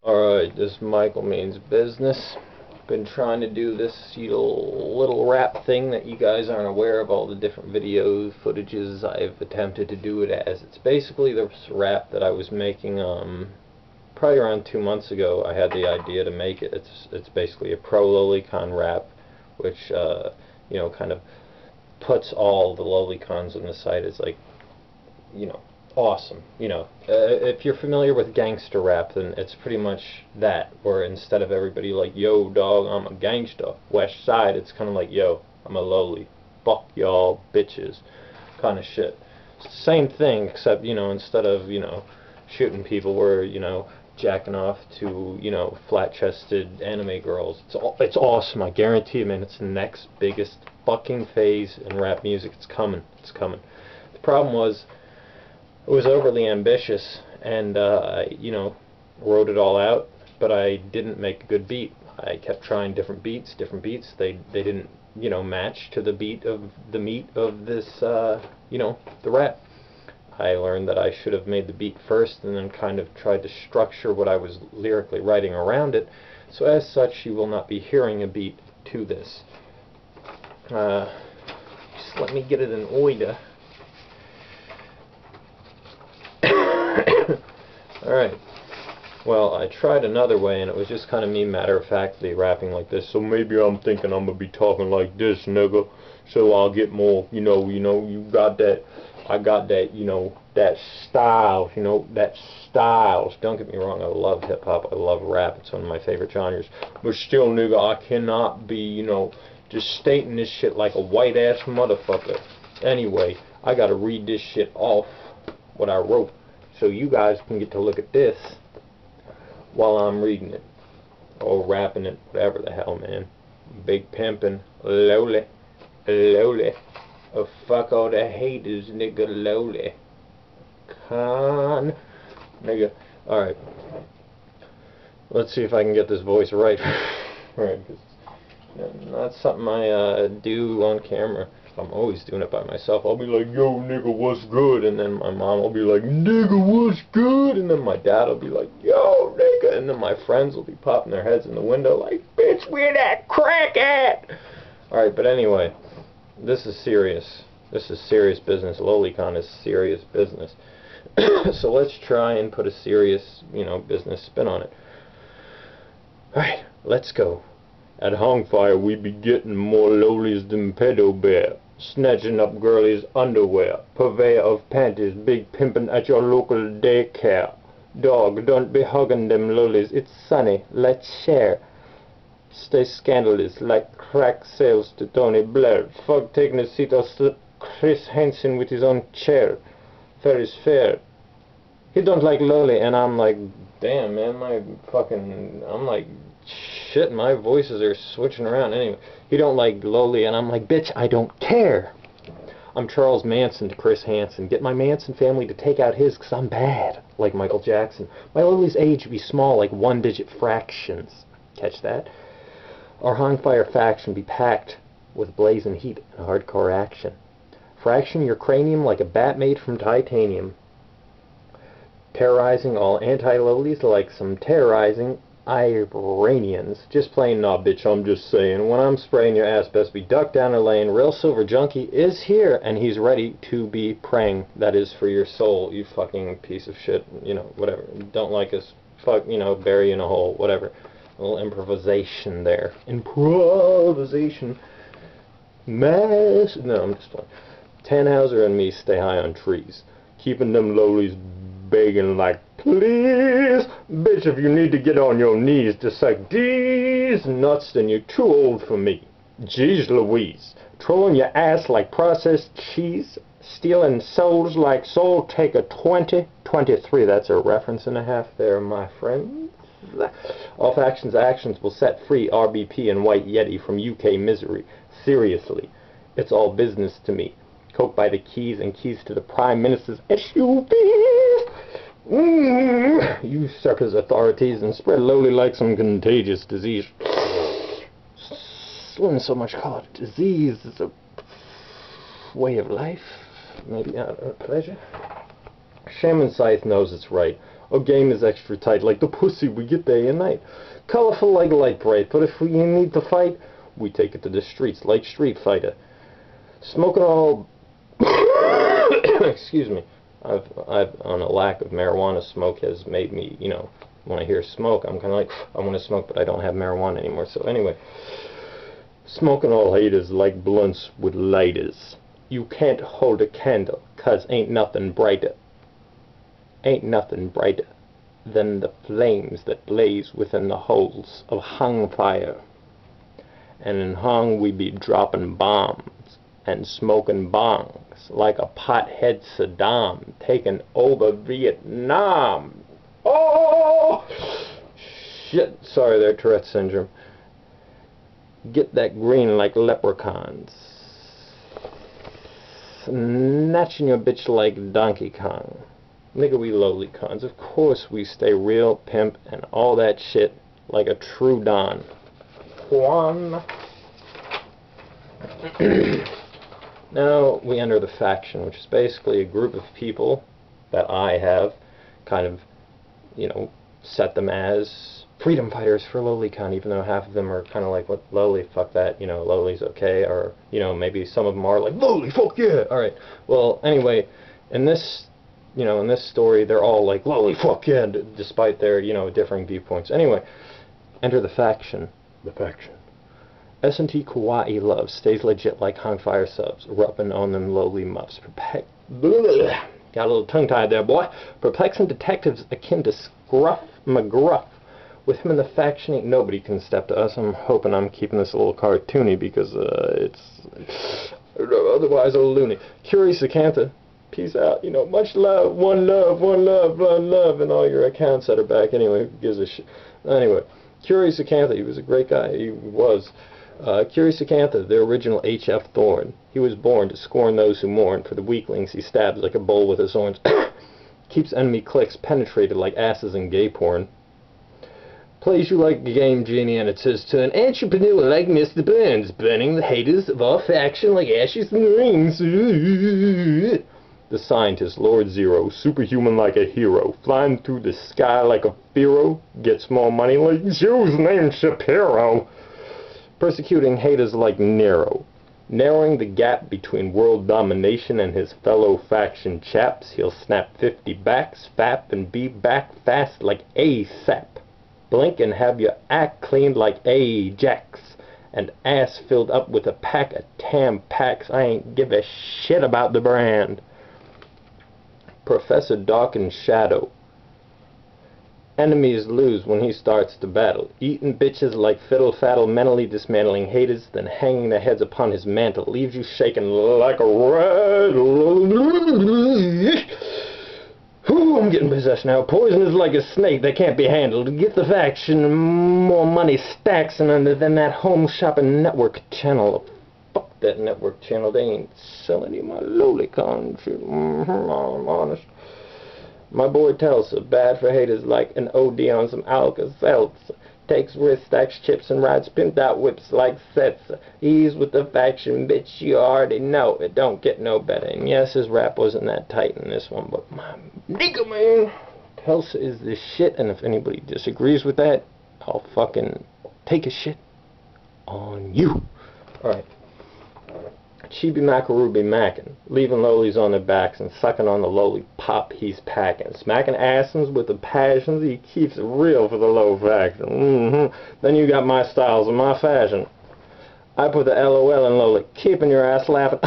Alright, this Michael Means Business. Been trying to do this little rap thing that you guys aren't aware of, all the different video footages I've attempted to do it as. It's basically this rap that I was making probably around 2 months ago. I had the idea to make it. It's basically a pro lolicon rap, which you know, kind of puts all the lolicons on the site as, like, you know, awesome. You know, if you're familiar with gangster rap, then it's pretty much that, where instead of everybody like, yo dog, I'm a gangster, West Side, it's kind of like, yo, I'm a lowly, fuck y'all bitches kind of shit. Same thing, except, you know, instead of, you know, shooting people, we're, you know, jacking off to, you know, flat-chested anime girls. It's awesome, I guarantee you, man. It's the next biggest fucking phase in rap music. It's coming. It's coming. The problem was, it was overly ambitious, and you know, wrote it all out, but I didn't make a good beat. I kept trying different beats. They didn't, you know, match to the beat of the meat of this, you know, the rap. I learned that I should have made the beat first and then kind of tried to structure what I was lyrically writing around it. So as such, you will not be hearing a beat to this. Just let me get it in order. Alright, well, I tried another way, and it was just kind of me matter-of-factly rapping like this. So maybe I'm thinking I'm gonna be talking like this, nigga, so I'll get more, you got that, I got that, you know, that style, you know, that styles. Don't get me wrong, I love hip-hop, I love rap, it's one of my favorite genres, but still, nigga, I cannot be, you know, just stating this shit like a white-ass motherfucker. Anyway, I gotta read this shit off what I wrote, so you guys can get to look at this while I'm reading it, or rapping it, whatever the hell, man. Big pimpin', lowly, lowly. Oh, fuck all the haters, nigga, lowly. Con, nigga. Alright. Let's see if I can get this voice right. Alright, because that's something I do on camera. I'm always doing it by myself. I'll be like, yo, nigga, what's good? And then my mom will be like, nigga, what's good? And then my dad will be like, yo, nigga. And then my friends will be popping their heads in the window like, bitch, where that crack at? Alright, but anyway, this is serious. This is serious business. Lolicon is serious business. So let's try and put a serious, you know, business spin on it. Alright, let's go. At Hongfire, we be getting more lowlies than pedo bear, snatching up girlies' underwear, purveyor of panties, big pimpin' at your local daycare. Dog, don't be hugging them lowlies, it's sunny, let's share. Stay scandalous like crack sales to Tony Blair. Fuck taking a seat of Chris Hansen with his own chair. Fair is fair. He don't like lowly, and I'm like, damn, man, I'm like, shit, my voices are switching around. Anyway, he don't like lowly, and I'm like, bitch, I don't care. I'm Charles Manson to Chris Hansen. Get my Manson family to take out his, 'cause I'm bad, like Michael Jackson. My lowly's age be small like one-digit fractions. Catch that? Our Hongfire faction be packed with blazing heat and hardcore action. Fraction your cranium like a bat made from titanium. Terrorizing all anti-lowlies like some terrorizing Iranians. Just plain, nah, bitch, I'm just saying. When I'm spraying your ass, best be ducked down a lane. Real Silver Junkie is here, and he's ready to be praying. That is for your soul, you fucking piece of shit. You know, whatever. Don't like us, fuck, you know, bury you in a hole, whatever. A little improvisation there. Improvisation. Mass. No, I'm just playing. Tannhauser and me stay high on trees, keeping them lowlies begging like, please, bitch, if you need to get on your knees to suck these nuts, then you're too old for me. Jeez Louise, trolling your ass like processed cheese, stealing souls like Soul Taker 2023. That's a reference and a half there, my friends. All factions actions will set free RBP and White Yeti from UK misery. Seriously, it's all business to me. Coke by the keys and keys to the Prime Minister's SUV. You suckers authorities and spread lowly like some contagious disease. Wouldn't so much call it disease. It's a way of life. Maybe not a pleasure. Shaman Scythe knows it's right. Our game is extra tight, like the pussy we get day and night. Colorful like light bright, but if we need to fight, we take it to the streets like Street Fighter. Smoking all... Excuse me. I've on a lack of marijuana smoke has made me, you know, when I hear smoke, I'm kind of like, I want to smoke, but I don't have marijuana anymore. So anyway, smoking all haters like blunts with lighters. You can't hold a candle, 'cause ain't nothing brighter. Ain't nothing brighter than the flames that blaze within the holes of hung fire. And in hung we be dropping bombs and smoking bongs like a pothead Saddam taking over Vietnam. Oh! Shit, sorry there, Tourette's syndrome. Get that green like leprechauns. Snatching your bitch like Donkey Kong. Nigga, we lowly cons. Of course we stay real, pimp, and all that shit like a true Don. Juan. Now we enter the faction, which is basically a group of people that I have kind of, you know, set them as freedom fighters for LowlyCon, even though half of them are kind of like, what, Lowly, fuck that, you know, Lowly's okay, or, you know, maybe some of them are like, Lowly, fuck yeah! Alright, well, anyway, in this, you know, in this story, they're all like, Lowly, fuck yeah, despite their, you know, differing viewpoints. Anyway, enter the faction. The faction. S&T Kawaii Love stays legit like hung fire subs, rubbing on them lowly muffs. Got a little tongue-tied there, boy. Perplexing detectives akin to Scruff McGruff. With him in the faction, ain't nobody can step to us. I'm hoping I'm keeping this a little cartoony because it's otherwise a little loony. Curious Acantha, peace out. You know, much love, one love, one love, one love, and all your accounts that are back. Anyway, who gives a shit? Anyway, Curious Acantha, he was a great guy. He was. Curious Acantha, the original H.F. Thorne. He was born to scorn those who mourn. For the weaklings he stabs like a bull with his horns. Keeps enemy cliques penetrated like asses in gay porn. Plays you like a game genie and it's his turn. Entrepreneur like Mr. Burns, burning the haters of our faction like ashes in the rings. The scientist, Lord Zero, superhuman like a hero, flying through the sky like a pharaoh, gets more money like Joe's name Shapiro. Persecuting haters like Nero, narrowing the gap between world domination and his fellow faction chaps. He'll snap 50 backs, fap, and be back fast like ASAP. Blink and have your act cleaned like Ajax, and ass filled up with a pack of Tampax. I ain't give a shit about the brand. Professor Dark and Shadow. Enemies lose when he starts to battle, eating bitches like fiddle faddle, mentally dismantling haters, then hanging their heads upon his mantle, leaves you shaking like a rattle. Whew, I'm getting possessed now. Poison is like a snake that can't be handled. Get the faction, more money stacks, and than that home shopping network channel. Fuck that network channel, they ain't selling you my lolicon shit. I'm honest. My boy Telsa, bad for haters like an OD on some Alka-Seltzer. Takes wrist stacks chips and rides pimped out whips like Setzer. He's with the faction, bitch, you already know it don't get no better. And yes, his rap wasn't that tight in this one, but my nigga, man, Telsa is the shit, and if anybody disagrees with that, I'll fucking take a shit on you. Alright. Chibi Macaru be mackin', leaving lowlies on their backs and sucking on the lowly pop he's packing. Smacking asses with the passions, he keeps it real for the low faction. Then you got my styles and my fashion. I put the LOL in lowly, keeping your ass laughing.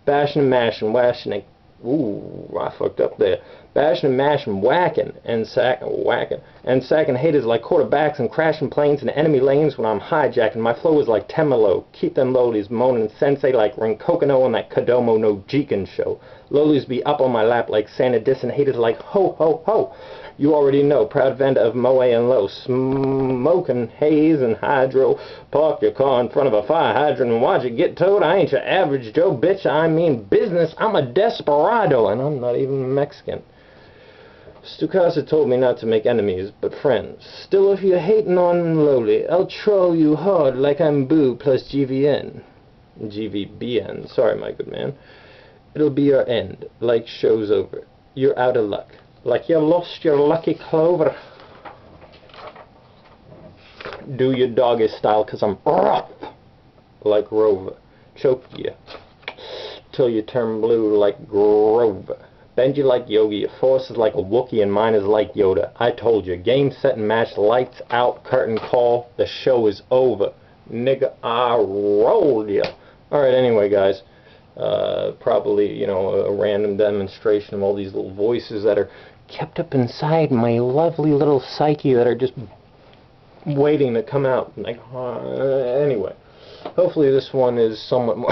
Bashing and mashing, washing and... Ooh, I fucked up there. Bashing and mashing, whacking and sacking haters like quarterbacks and crashing planes in enemy lanes when I'm hijacking. My flow is like Temelo. Keep them lowlies moaning sensei like Renkokuno on that Kodomo no Jiken show. Lowlies be up on my lap like Santa dissing haters like ho ho ho. You already know, proud vendor of Moe and Low, smoking haze and hydro. Park your car in front of a fire hydrant and watch it get towed. I ain't your average Joe, bitch, I mean business. I'm a desperado, and I'm not even Mexican. Stukasa told me not to make enemies, but friends. Still, if you're hating on lowly, I'll troll you hard like I'm Boo plus GVN. GVBN, sorry my good man. It'll be your end, like show's over. You're out of luck. like you lost your lucky clover. Do your doggy style, 'cause I'm rough like Rover. Choke you till you turn blue like Grover. Bend you like Yogi. Your force is like a Wookiee and mine is like Yoda. I told you. Game, set, and match. Lights out. Curtain call. The show is over. Nigga, I rolled ya. Alright, anyway, guys. Probably, you know, a random demonstration of all these little voices that are kept up inside my lovely little psyche that are just waiting to come out. Like, anyway. Hopefully this one is somewhat more...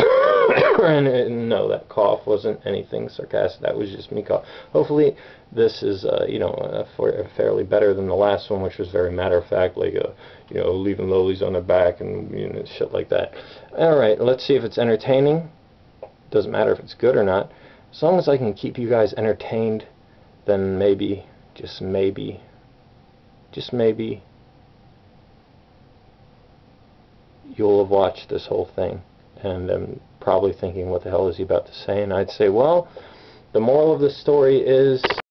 and no, that cough wasn't anything sarcastic. That was just me cough. Hopefully this is, you know, fairly better than the last one, which was very matter-of-fact, like, you know, leaving lolies on their back and, you know, shit like that. Alright, let's see if it's entertaining. Doesn't matter if it's good or not. As long as I can keep you guys entertained, then maybe, just maybe, you'll have watched this whole thing and probably thinking, what the hell is he about to say? And I'd say, well, the moral of the story is